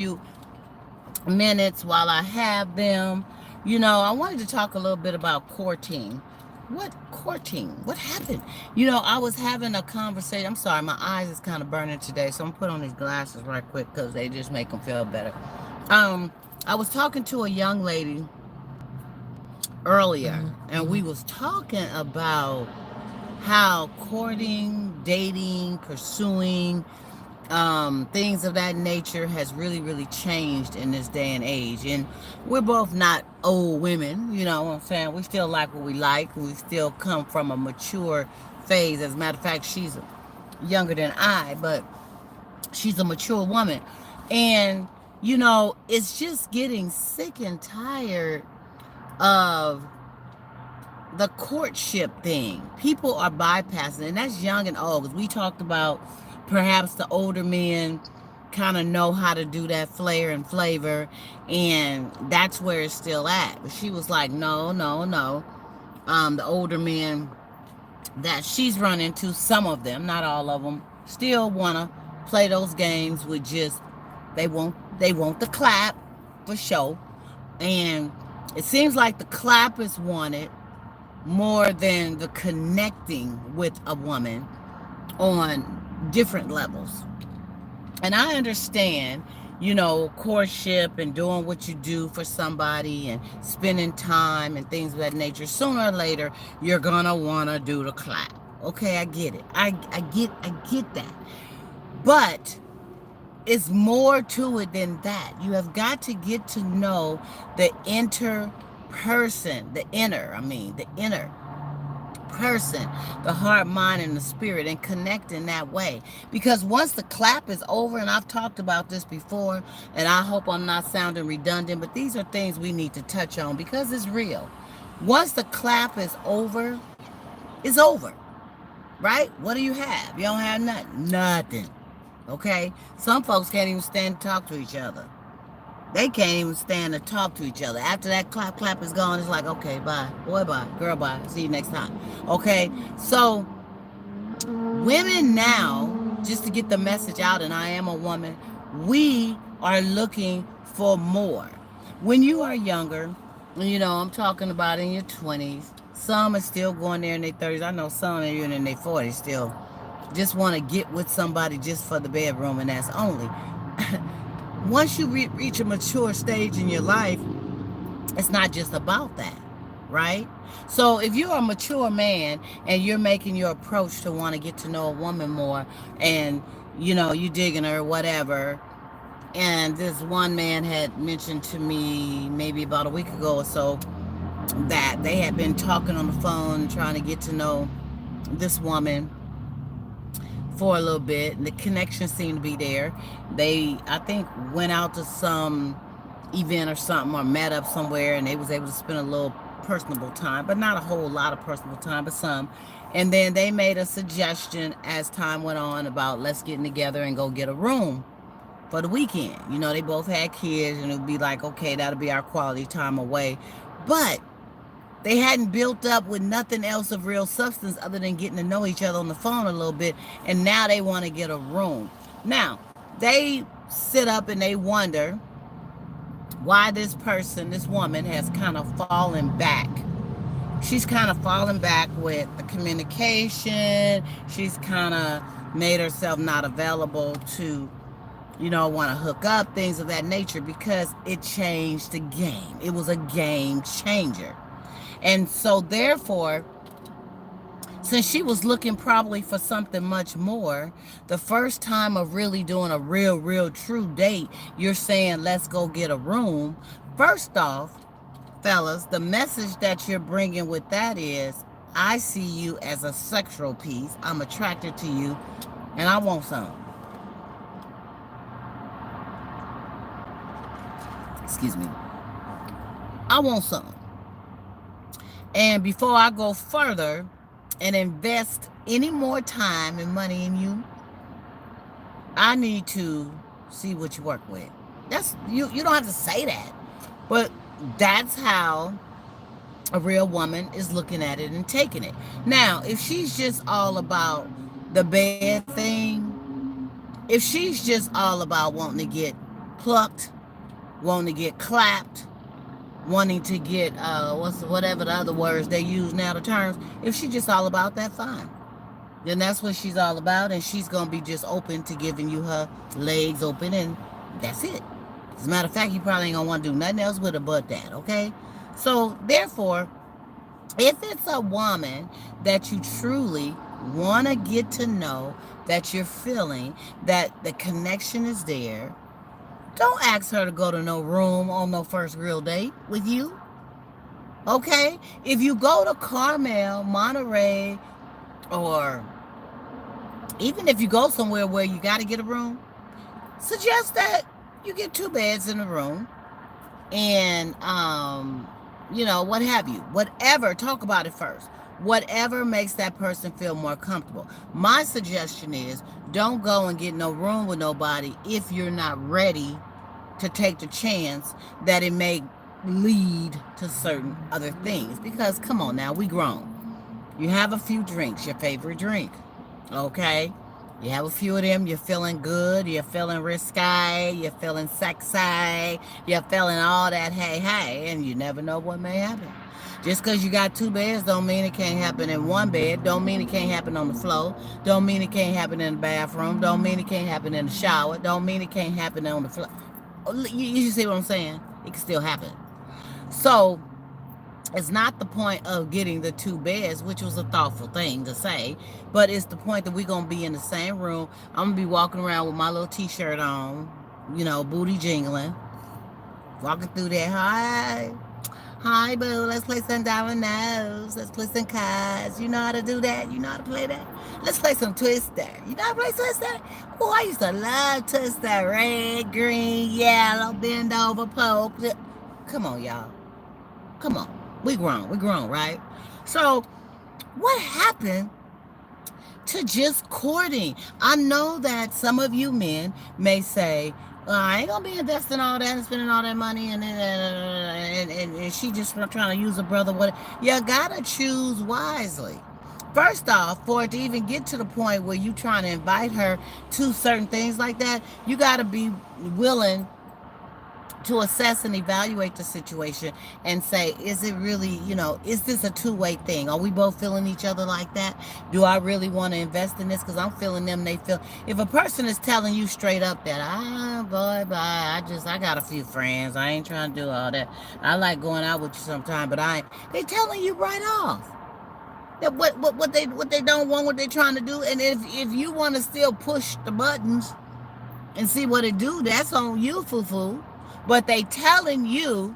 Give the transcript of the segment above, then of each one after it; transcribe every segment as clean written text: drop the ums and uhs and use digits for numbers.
few minutes while I have them. I wanted to talk a little bit about courting. What courting? What happened? I was having a conversation. I'm sorry, my eyes is kind of burning today, so I'm put on these glasses right quick because they just make them feel better. Um, I was talking to a young lady earlier, and we was talking about how courting, dating, pursuing, things of that nature has really, really changed in this day and age. And we're both not old women, you know what I'm saying? We still like what we like. We still come from a mature phase. As a matter of fact, she's younger than I, but she's a mature woman. And, it's just getting sick and tired of the courtship thing. People are bypassing, and that's young and old. Because we talked about perhaps the older men kind of know how to do that flair and flavor, and that's where it's still at. But she was like, no, no, no. The older men that she's run into, some of them, not all of them, still wanna play those games with just they want the clap for show, and it seems like the clap is wanted more than the connecting with a woman on different levels. And I understand, courtship and doing what you do for somebody and spending time and things of that nature. Sooner or later, you're gonna wanna do the clap. Okay, I get it. I get that. But it's more to it than that. You have got to get to know the the inner person, the heart, mind, and the spirit, and connect in that way. Because once the clap is over, and I've talked about this before, and I hope I'm not sounding redundant, but these are things we need to touch on because it's real. Once the clap is over, it's over, right? What do you have? You don't have nothing. Nothing. Okay? Some folks can't even stand to talk to each other. They can't even stand to talk to each other. After that clap is gone, it's like, okay, bye. Boy, bye. Girl, bye. See you next time. Okay? So, women now, just to get the message out, and I am a woman, we are looking for more. When you are younger, I'm talking about in your 20s, some are still going there in their 30s. I know some are even in their 40s still. Just want to get with somebody just for the bedroom, and that's only. Once you reach a mature stage in your life, it's not just about that, right? So if you're a mature man and you're making your approach to want to get to know a woman more, and you digging her, whatever, and this one man had mentioned to me maybe about a week ago or so that they had been talking on the phone trying to get to know this woman for a little bit, and the connection seemed to be there. They, I think, went out to some event or something, or met up somewhere, and they was able to spend a little personable time, but not a whole lot of personable time, but some. And then they made a suggestion as time went on about let's get together and go get a room for the weekend. They both had kids, and it would be like, okay, that'll be our quality time away. But they hadn't built up with nothing else of real substance other than getting to know each other on the phone a little bit, and now they want to get a room. Now, they sit up and they wonder why this person, this woman, has kind of fallen back. She's kind of fallen back with the communication. She's kind of made herself not available to, want to hook up, things of that nature, because it changed the game. It was a game changer. And so, therefore, since she was looking probably for something much more, the first time of really doing a real, real, true date, you're saying, let's go get a room. First off, fellas, the message that you're bringing with that is, I see you as a sexual piece. I'm attracted to you, and I want some. Excuse me. I want some. And before I go further and invest any more time and money in you, I need to see what you work with. That's you don't have to say that. But that's how a real woman is looking at it and taking it. Now, if she's just all about the bad thing, if she's just all about wanting to get plucked, wanting to get clapped, wanting to get whatever the other words they use now, the terms. If she's just all about that, fine. Then that's what she's all about, and she's gonna be just open to giving you her legs open, and that's it. As a matter of fact, you probably ain't gonna want to do nothing else with her but that, okay? So therefore, if it's a woman that you truly want to get to know, that you're feeling that the connection is there, don't ask her to go to no room on no first real date with you. Okay? If you go to Carmel, Monterey, or even if you go somewhere where you got to get a room, suggest that you get 2 beds in a room and, what have you. Whatever, talk about it first. Whatever makes that person feel more comfortable. My suggestion is don't go and get no room with nobody if you're not ready to take the chance that it may lead to certain other things. Because, come on now, we grown. You have a few drinks, your favorite drink, okay? You have a few of them, you're feeling good, you're feeling risque, you're feeling sexy, you're feeling all that hey, and you never know what may happen. Just because you got 2 beds don't mean it can't happen in 1 bed, don't mean it can't happen on the floor, don't mean it can't happen in the bathroom, don't mean it can't happen in the shower, don't mean it can't happen on the floor. You see what I'm saying? It can still happen. So, it's not the point of getting the 2 beds, which was a thoughtful thing to say, but it's the point that we're going to be in the same room. I'm going to be walking around with my little t-shirt on, booty jingling, walking through there. Hi, boo, let's play some dominoes. Let's play some cards. You know how to do that? You know how to play that? Let's play some Twister. You know how to play Twister? Oh, I used to love Twister. Red, green, yellow, bend over, poke. Come on, y'all. Come on. We're grown, right? So, what happened to just courting? I know that some of you men may say, I ain't gonna be investing all that and spending all that money, and she just trying to use a brother. What? You gotta choose wisely. First off, for it to even get to the point where you trying to invite her to certain things like that, you gotta be willing to assess and evaluate the situation and say, is it really, is this a two-way thing? Are we both feeling each other like that? Do I really want to invest in this? Because I'm feeling them, they feel. If a person is telling you straight up that, boy, bye, I got a few friends, I ain't trying to do all that. I like going out with you sometime, but they telling you right off that what they don't want, what they trying to do. And if you want to still push the buttons and see what it do, that's on you, foo-foo. But they telling you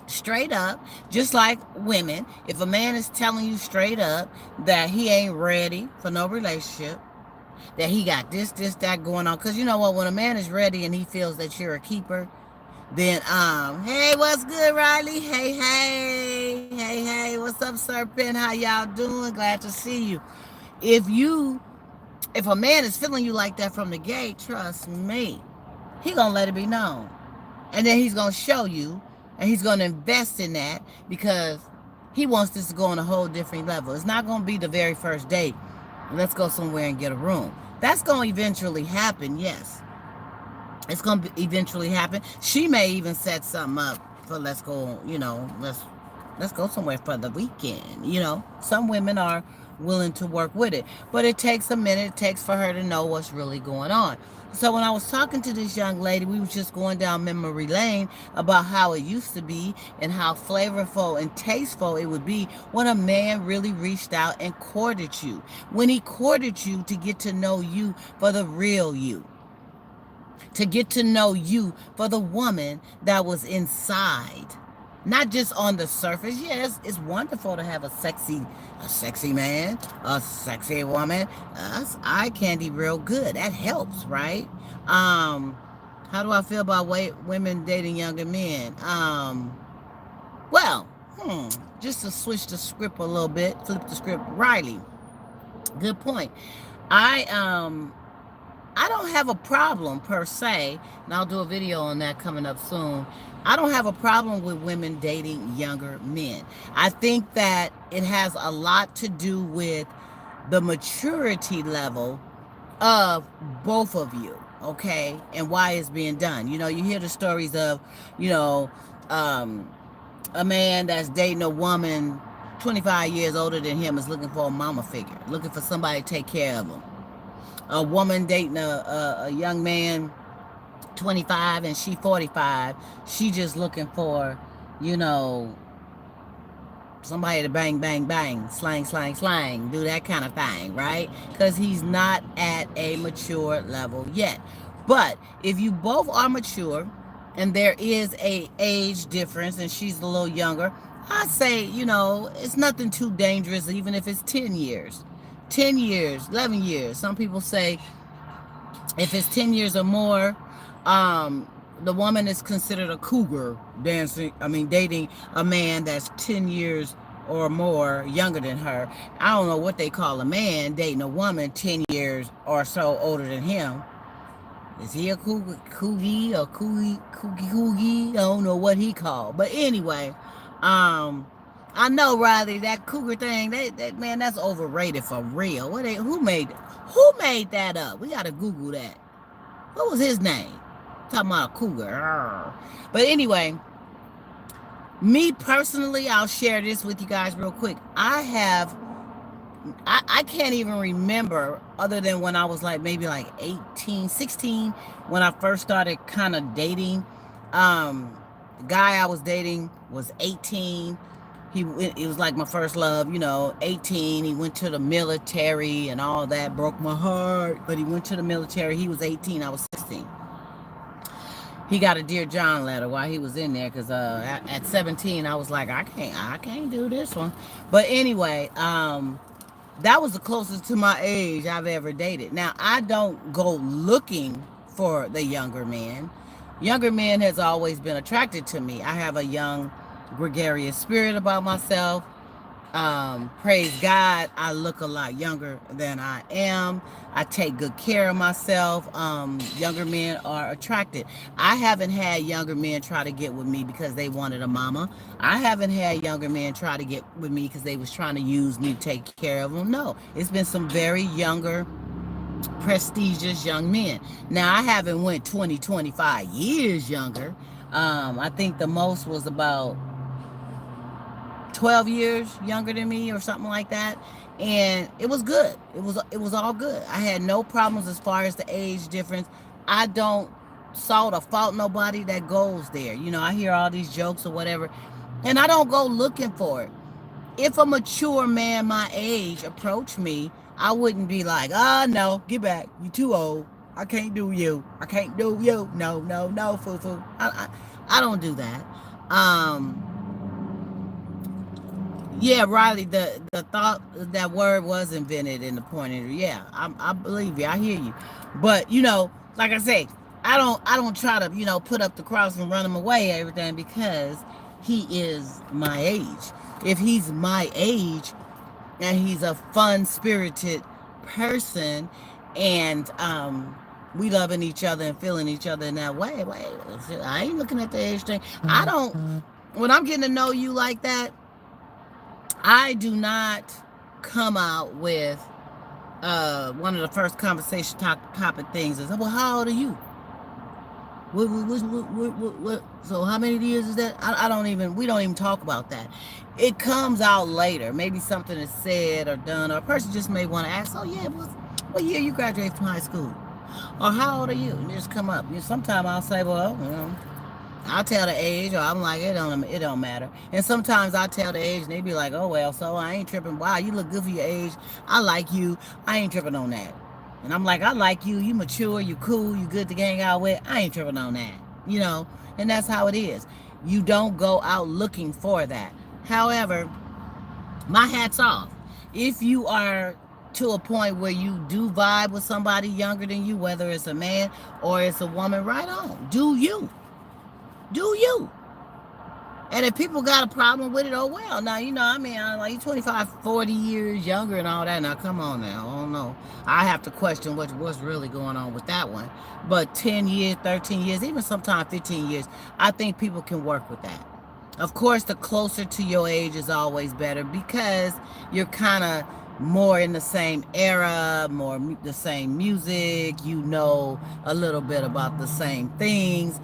straight up, just like women, if a man is telling you straight up that he ain't ready for no relationship, that he got this, that going on. Because you know what? When a man is ready and he feels that you're a keeper, then, hey, what's good, Riley? Hey, what's up, Serpent? How y'all doing? Glad to see you. If a man is feeling you like that from the gate, trust me, he gonna let it be known. And then he's going to show you, and he's going to invest in that because he wants this to go on a whole different level. It's not going to be the very first date. Let's go somewhere and get a room. That's going to eventually happen, yes. It's going to eventually happen. She may even set something up for let's go, let's go somewhere for the weekend, Some women are willing to work with it. But it takes a minute. It takes for her to know what's really going on. So when I was talking to this young lady, we was just going down memory lane about how it used to be and how flavorful and tasteful it would be when a man really reached out and courted you. When he courted you to get to know you for the real you. To get to know you for the woman that was inside. Not just on the surface. Yes, it's wonderful to have a sexy man, a sexy woman. Eye candy real good. That helps, right? How do I feel about women dating younger men? Just to switch the script a little bit, flip the script. Riley, good point. I don't have a problem per se, and I'll do a video on that coming up soon. I don't have a problem with women dating younger men. I think that it has a lot to do with the maturity level of both of you. okay, and why it's being done. You know, you hear the stories of, you know, um, a man that's dating a woman 25 years older than him is looking for a mama figure, looking for somebody to take care of him. A woman dating a young man 25 and she 45, she just looking for, you know, somebody to bang, bang, bang, slang, slang, slang, do that kind of thing, right? Because he's not at a mature level yet. But if you both are mature and there is a age difference and she's a little younger, I say, you know, it's nothing too dangerous, even if it's 10 years. 10 years, 11 years. Some people say if it's 10 years or more, the woman is considered a cougar dating a man that's 10 years or more younger than her. I don't know what they call a man dating a woman 10 years or so older than him. Is he a cougie or cougie? I don't know what he called. But anyway, I know, Riley, that cougar thing, that man, that's overrated for real. Who made that up? We gotta Google that. What was his name? Talking about a cougar. But anyway, me personally, I'll share this with you guys real quick. I can't even remember, other than when I was like maybe like 18, 16, when I first started kind of dating. The guy I was dating was 18. It was like my first love, you know, 18. He went to the military and all that, broke my heart. But he went to the military. He was 18. I was 16. He got a Dear John letter while he was in there, because at 17 I was like, I can't do this one. But anyway, that was the closest to my age I've ever dated. Now, I don't go looking for the younger man. Younger men has always been attracted to me. I have a young, gregarious spirit about myself. Praise God, I look a lot younger than I am. I take good care of myself. Younger men are attracted. I haven't had younger men try to get with me because they wanted a mama. I haven't had younger men try to get with me because they was trying to use me to take care of them. No, it's been some very younger, prestigious young men. Now, I haven't went 20, 25 years younger. I think the most was about 12 years younger than me or something like that, and it was good. It was all good. I had no problems as far as the age difference. I don't salt or fault nobody that goes there. You know, I hear all these jokes or whatever, and I don't go looking for it. If a mature man my age approached me, I wouldn't be like, no, get back, you too old, I can't do you, no, foo-foo. I don't do that. Yeah, Riley, the thought, that word was invented in the pointer. Yeah, I believe you. I hear you. But, you know, like I say, I don't try to, you know, put up the cross and run him away, everything, because he is my age. If he's my age and he's a fun-spirited person, and we loving each other and feeling each other in that way, I ain't looking at the age thing. When I'm getting to know you like that, I do not come out with one of the first conversation topic things is, well, how old are you? What? So how many years is that? We don't even talk about that. It comes out later. Maybe something is said or done, or a person just may want to ask, oh yeah, what year you graduated from high school? Or how old are you? And just come up. Sometimes I'll say, well, you know, I'll tell the age, or I'm like, it don't matter. And sometimes I tell the age, and they be like, oh well, so I ain't tripping. Wow, you look good for your age. I like you. I ain't tripping on that. And I'm like, I like you. You mature. You cool. You good to hang out with. I ain't tripping on that. You know, and that's how it is. You don't go out looking for that. However, my hat's off. If you are to a point where you do vibe with somebody younger than you, whether it's a man or it's a woman, right on. Do you. And if people got a problem with it, oh well. Now, you know, I mean, like, you 25, 40 years younger and all that. Now, come on now. I don't know. I have to question what's really going on with that one. But 10 years, 13 years, even sometimes 15 years, I think people can work with that. Of course, the closer to your age is always better, because you're kind of more in the same era, more the same music, you know a little bit about the same things.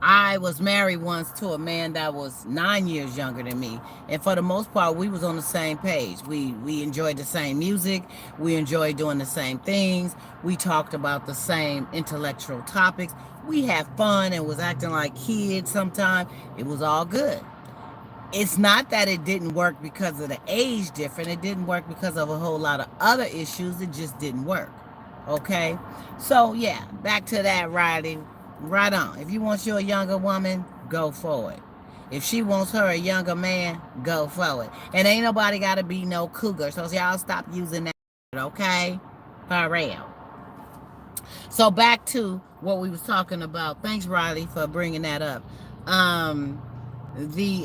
I was married once to a man that was 9 years younger than me, and for the most part, we was on the same page. We enjoyed the same music, we enjoyed doing the same things, we talked about the same intellectual topics, we had fun and was acting like kids sometimes. It was all good. It's not that it didn't work because of the age difference. It didn't work because of a whole lot of other issues. It just didn't work. Okay? So, yeah, back to that, Riley. Right on. If you want you a younger woman, go for it. If she wants her a younger man, go for it. And ain't nobody got to be no cougar. So, y'all stop using that, okay? For real. So, back to what we was talking about. Thanks, Riley, for bringing that up. Um, the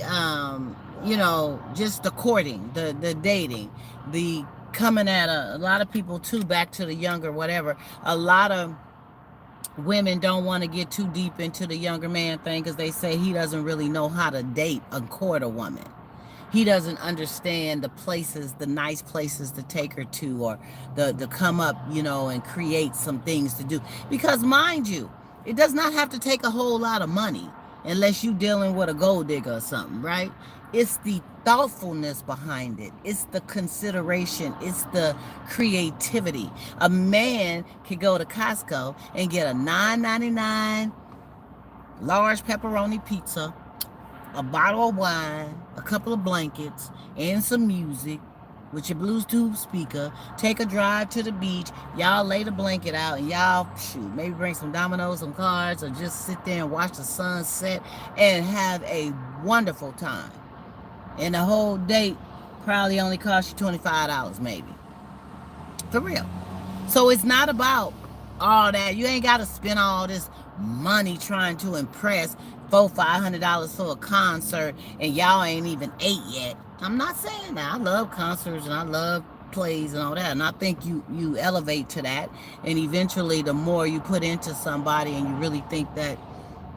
just the courting, the dating, the coming at a lot of people too, back to the younger whatever. A lot of women don't want to get too deep into the younger man thing because they say he doesn't really know how to date and court a woman. He doesn't understand the places, the nice places to take her to, or the come up, and create some things to do. Because mind you, it does not have to take a whole lot of money unless you're dealing with a gold digger or something, right? It's the thoughtfulness behind it. It's the consideration. It's the creativity. A man can go to Costco and get a $9.99 large pepperoni pizza, a bottle of wine, a couple of blankets, and some music with your Bluetooth speaker. Take a drive to the beach. Y'all lay the blanket out and y'all, maybe bring some dominoes, some cards, or just sit there and watch the sun set and have a wonderful time. And the whole date probably only cost you $25 maybe. For real. So it's not about all that. You ain't got to spend all this money trying to impress $400-$500 for a concert and y'all ain't even ate yet. I'm not saying that. I love concerts and I love plays and all that, and I think you elevate to that, and eventually the more you put into somebody and you really think that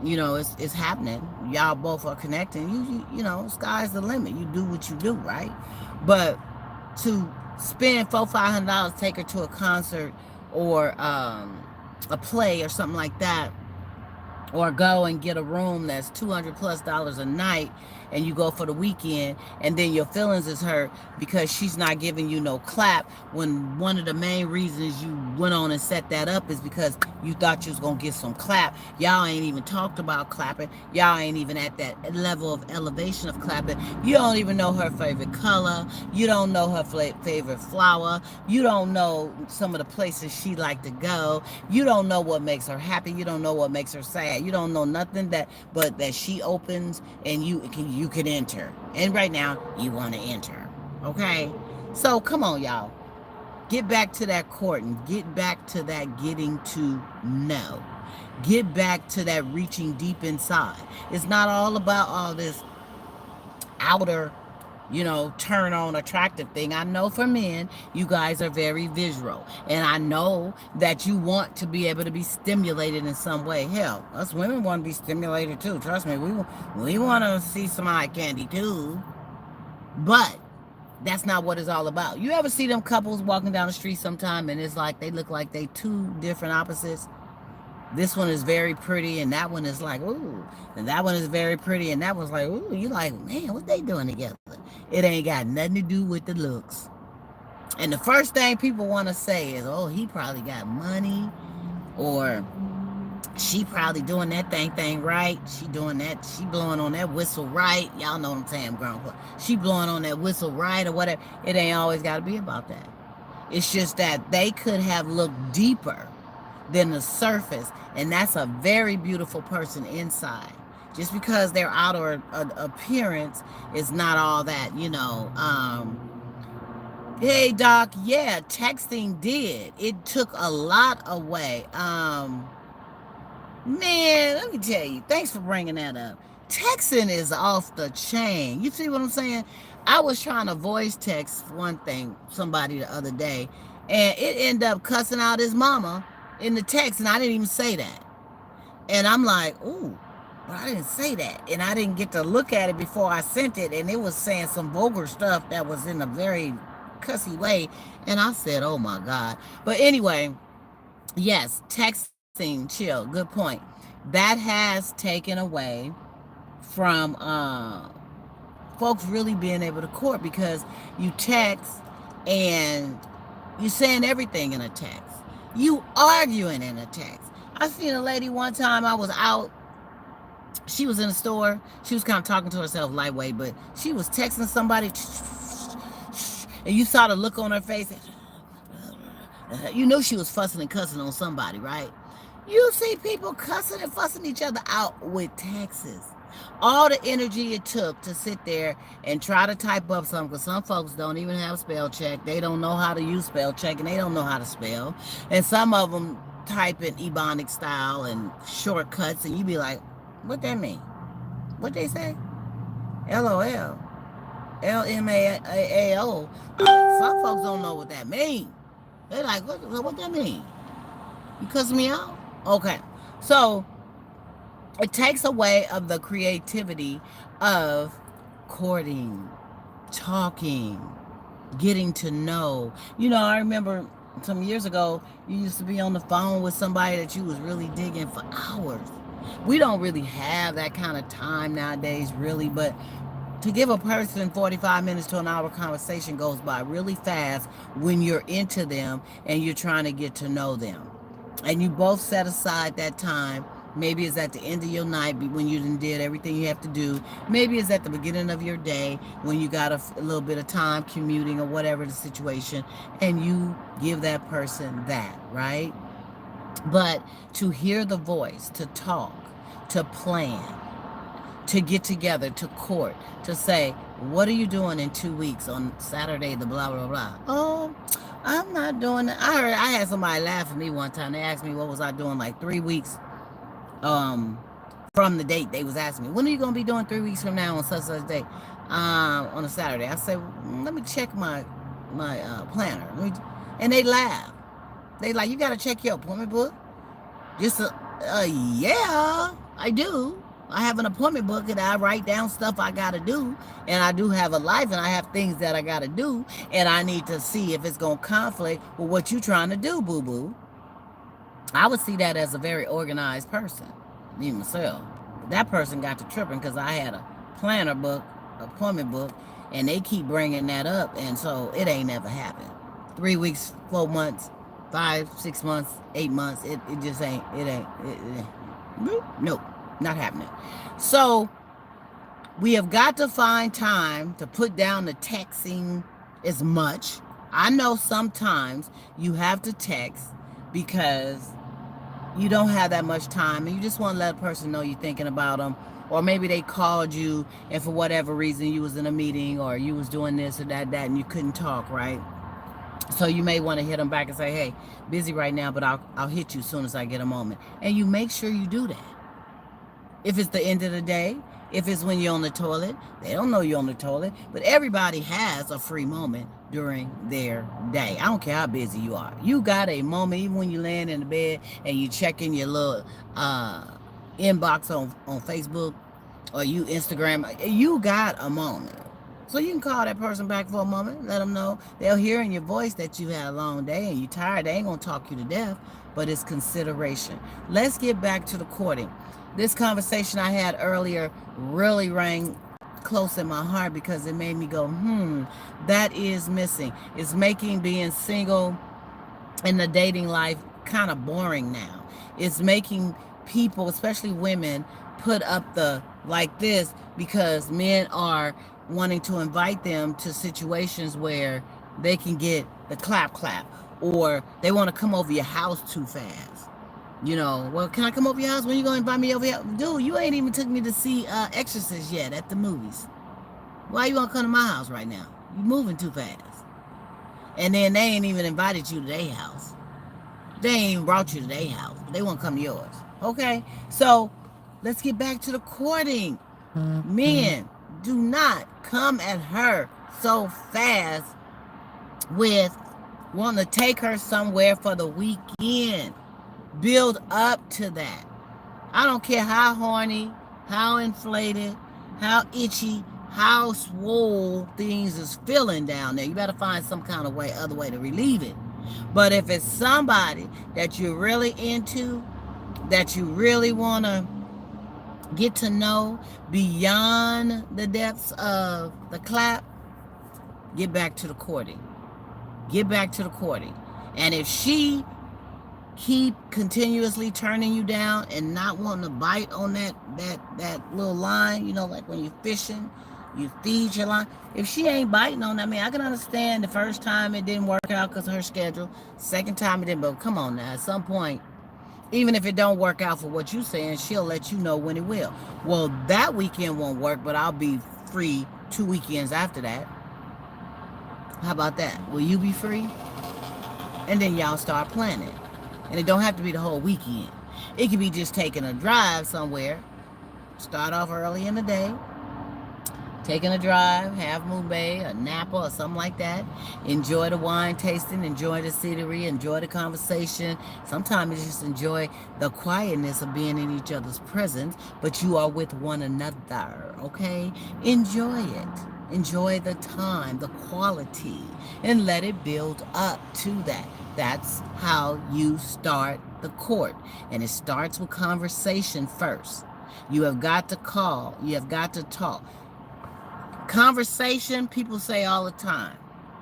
it's happening, y'all both are connecting, sky's the limit. You do what you do, right? But to spend $400-$500, take her to a concert or a play or something like that, or go and get a room that's $200+ a night, and you go for the weekend, and then your feelings is hurt because she's not giving you no clap, when one of the main reasons you went on and set that up is because you thought you was gonna get some clap. Y'all ain't even talked about clapping. Y'all ain't even at that level of elevation of clapping. You don't even know her favorite color. You don't know her favorite flower. You don't know some of the places she like to go. You don't know what makes her happy. You don't know what makes her sad. You don't know nothing but that she opens and you can enter. And right now you want to enter. Okay? So come on, y'all. Get back to that courting. Get back to that getting to know. Get back to that reaching deep inside. It's not all about all this outer, turn on attractive thing. I know for men, you guys are very visual. And I know that you want to be able to be stimulated in some way. Hell, us women want to be stimulated too. Trust me, we want to see some eye candy too. But that's not what it's all about. You ever see them couples walking down the street sometime and it's like they look like they two different opposites? This one is very pretty and that one is like, ooh. And that one is very pretty and that one's like, ooh. You like, man, what they doing together? It ain't got nothing to do with the looks. And the first thing people want to say is, oh, he probably got money, or she probably doing that thing right. She doing that. She blowing on that whistle right. Y'all know what I'm saying, grown. She blowing on that whistle right or whatever. It ain't always got to be about that. It's just that they could have looked deeper than the surface, and that's a very beautiful person inside. Just because their outer appearance is not all that, Hey, Doc, yeah, texting did. It took a lot away. Man, let me tell you, thanks for bringing that up. Texting is off the chain. You see what I'm saying? I was trying to voice text somebody the other day, and it ended up cussing out his mama in the text, and I didn't even say that. And I'm like, ooh, but I didn't say that. And I didn't get to look at it before I sent it. And it was saying some vulgar stuff that was in a very cussy way. And I said, oh my God. But anyway, yes, texting, chill, good point. That has taken away from folks really being able to court, because you text and you saying everything in a text. You arguing in a text. I seen a lady one time, I was out. She was in the store. She was kind of talking to herself lightweight, but she was texting somebody. And you saw the look on her face. You know she was fussing and cussing on somebody, right? You see people cussing and fussing each other out with texts. All the energy it took to sit there and try to type up something, because some folks don't even have spell check. They don't know how to use spell check, and they don't know how to spell. And some of them type in Ebonic style and shortcuts, and you be like, what that mean? What they say? LOL. LMAO. Some folks don't know what that mean. They like, what that mean? You cuss me out? Okay. So it takes away of the creativity of courting, talking, getting to know. You know, I remember some years ago, you used to be on the phone with somebody that you was really digging for hours. We don't really have that kind of time nowadays, really, but to give a person 45 minutes to an hour conversation goes by really fast when you're into them and you're trying to get to know them. And you both set aside that time. Maybe it's at the end of your night when you did everything you have to do. Maybe it's at the beginning of your day when you got a little bit of time commuting or whatever the situation, and you give that person that, right? But to hear the voice, to talk, to plan, to get together, to court, to say, what are you doing in 2 weeks on Saturday, the blah, blah, blah. Oh, I'm not doing that. I had somebody laugh at me one time. They asked me what was I doing like 3 weeks from the date. They was asking me, when are you going to be doing 3 weeks from now on such date? On a Saturday. I said, let me check my planner. And they laughed. They like, you got to check your appointment book? Just, yeah, I do. I have an appointment book and I write down stuff I got to do. And I do have a life and I have things that I got to do. And I need to see if it's going to conflict with what you're trying to do, boo-boo. I would see that as a very organized person, me myself. That person got to tripping because I had a planner book, appointment book, and they keep bringing that up. And so it ain't never happened. 3 weeks, 4 months, 5, 6 months, 8 months. It just ain't, nope, not happening. So we have got to find time to put down the texting as much. I know sometimes you have to text because you don't have that much time and you just want to let a person know you're thinking about them. Or maybe they called you and for whatever reason you was in a meeting or you was doing this or that, and you couldn't talk, right? So you may want to hit them back and say, hey, busy right now, but I'll hit you as soon as I get a moment. And you make sure you do that. If it's the end of the day, if it's when you're on the toilet, they don't know you're on the toilet, but everybody has a free moment during their day. I don't care how busy you are. You got a moment, even when you're laying in the bed and you checking your little inbox on Facebook or you Instagram, you got a moment. So you can call that person back for a moment, let them know. They'll hear in your voice that you had a long day and you're tired. They ain't going to talk you to death, but it's consideration. Let's get back to the courting. This conversation I had earlier really rang close in my heart because it made me go, that is missing. It's making being single in the dating life kind of boring now. It's making people, especially women, put up the like this because men are wanting to invite them to situations where they can get the clap or they want to come over your house too fast. You know, well, can I come over your house? When you going to invite me over here? Dude, you ain't even took me to see Exorcist yet at the movies. Why you want to come to my house right now? You moving too fast. And then they ain't even invited you to their house. They ain't even brought you to their house. They want to come to yours. Okay? So, let's get back to the courting. Men, do not come at her so fast with wanting to take her somewhere for the weekend. Build up to that. I don't care how horny, how inflated, how itchy, how swole things is feeling down there. You better find some kind of way, other way to relieve it. But if it's somebody that you're really into, that you really want to get to know beyond the depths of the clap, get back to the courting. Get back to the courting. And if she keep continuously turning you down and not wanting to bite on that little line, you know, like when you're fishing, you feed your line. If she ain't biting on that, I mean, I can understand the first time it didn't work out because of her schedule. Second time it didn't, but come on now, at some point, even if it don't work out for what you saying, she'll let you know when it will. Well, that weekend won't work, but I'll be free 2 weekends after that. How about that? Will you be free? And then y'all start planning. And it don't have to be the whole weekend. It could be just taking a drive somewhere. Start off early in the day. Taking a drive, Half Moon Bay, a Napa, or something like that. Enjoy the wine tasting, enjoy the scenery, enjoy the conversation. Sometimes you just enjoy the quietness of being in each other's presence, but you are with one another, okay? Enjoy it. Enjoy the time, the quality, and let it build up to that. That's how you start the court. And it starts with conversation first. You have got to call. You have got to talk. Conversation, people say all the time.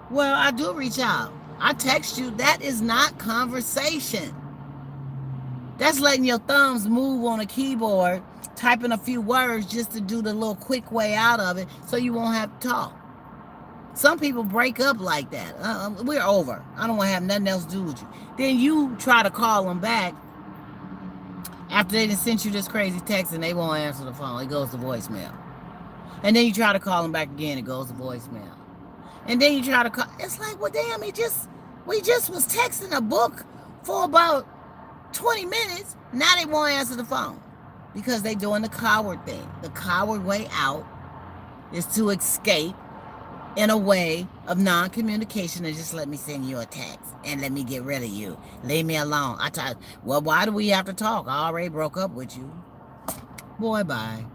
Well, I do reach out. I text you. That is not conversation. That's letting your thumbs move on a keyboard, typing a few words just to do the little quick way out of it so you won't have to talk. Some people break up like that. We're over. I don't want to have nothing else to do with you. Then you try to call them back after they done sent you this crazy text and they won't answer the phone. It goes to voicemail. And then you try to call them back again. It goes to voicemail. And then you try to call. It's like, well, damn, we just was texting a book for about 20 minutes. Now they won't answer the phone because they doing the coward thing. The coward way out is to escape in a way of non-communication and just let me send you a text and let me get rid of you. Leave me alone. Well, why do we have to talk? I already broke up with you. Boy, bye.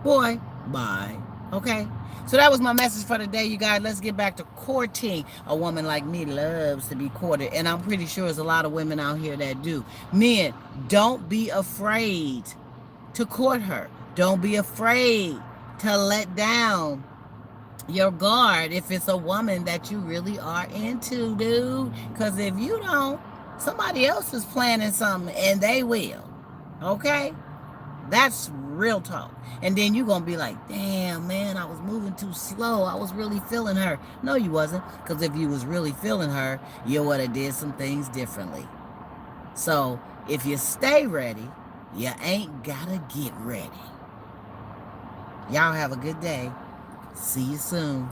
Boy, bye. Okay? So that was my message for today, you guys. Let's get back to courting. A woman like me loves to be courted, and I'm pretty sure there's a lot of women out here that do. Men, don't be afraid to court her. Don't be afraid to let down your guard if it's a woman that you really are into, dude. Because if you don't, somebody else is planning something, and they will. Okay? That's real talk. And then you're going to be like, damn, man, I was moving too slow. I was really feeling her. No, you wasn't. Because if you was really feeling her, you would have did some things differently. So if you stay ready, you ain't got to get ready. Y'all have a good day. See you soon.